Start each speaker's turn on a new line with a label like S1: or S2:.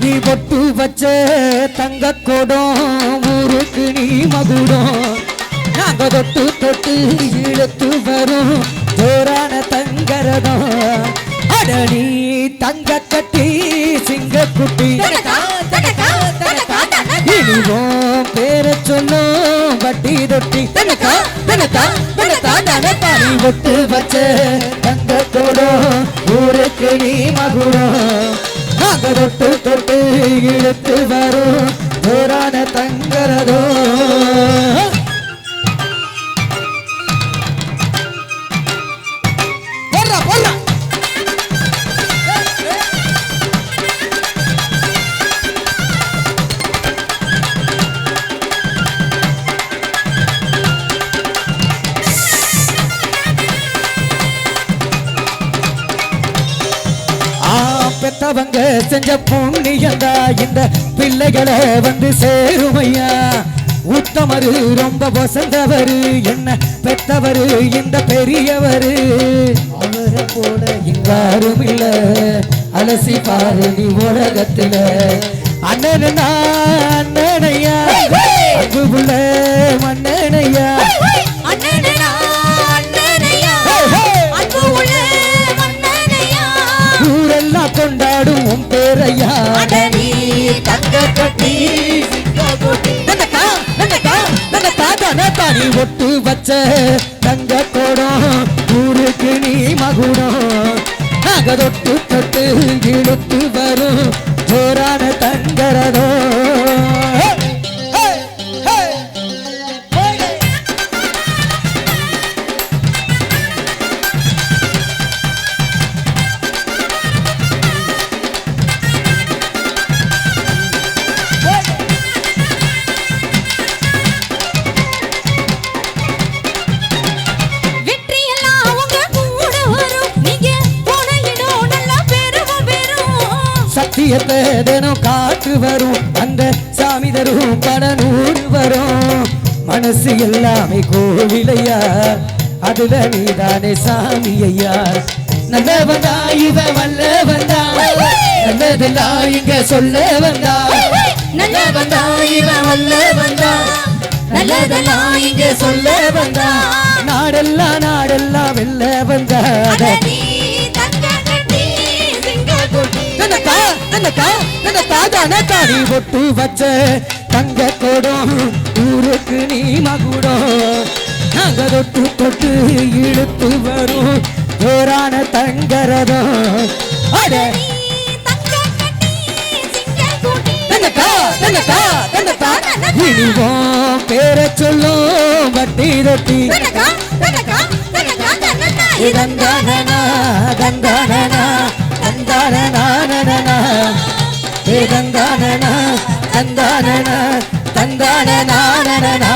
S1: நீ பொட்டு வச்ச தங்க கோடம் ஊருக்கு நீ மகுடம் நாங்க தொட்டு தொட்டு இழுத்து வரும் ஜோரான தங்கரதம் அட நீ தங்க கட்டி சிங்க குட்டி இனிவோம் பேர சொல்லும் வட்டி தொட்டி நீ பொட்டு வச்ச தங்க கோடம் ஊருக்கு நீ மகுடம் நாங்க தொட்டு தொட்டு இழுத்து வரும் ஜோரான தங்கரதோ பெத்தவங்க செஞ்ச புண்ணியந்தா இந்த பிள்ளைகளை வந்து சேருமையா உத்தமரு ரொம்ப வசந்தவரு என்ன பெத்தவரு இந்த பெரியவரு அவரை போல இங்காரும் இல்ல அலசி பாரு நீ உலகத்துல அண்ணனா அண்ணனையா அன்பு புள்ள மண்ணனையா ஊரெல்லாம் கொண்டாடும் உன் பேரையா தங்க கட்டி நீ ஒட்டு வச்ச தங்க கோடம் ஊருக்கு நீ மகுடம் நாங்க தொட்டு தொட்டு இழுத்து வரும் ஜோரான தங்கரதோ சத்தியத்தை தினம் காத்து வரும் அந்த சாமி தரும் பல நூறு வரும் மனசு எல்லாமே கோவிலையா அதுல நீதானே சாமி ஐயா நல்ல வந்தா இவ வல்ல வந்தா நல்லதெல்லாம் இங்க சொல்ல வந்தா நல்ல வந்தா இவ வல்ல வந்தா நல்லதெல்லாம் இங்க சொல்ல வந்தா நாடெல்லாம் வெல்ல வந்தா நீ பொட்டு வச்ச தங்க கோடம் ஊருக்கு நீ மகுடம் நாங்க தொட்டு தொட்டு இழுத்து வரும் ஜோரான தங்கரதம் இனிவோம் பேர சொல்லும் வட்டி ரொட்டி தந்தானா தந்தானா தந்தானா தந்தானா தந்தானா தந்தானா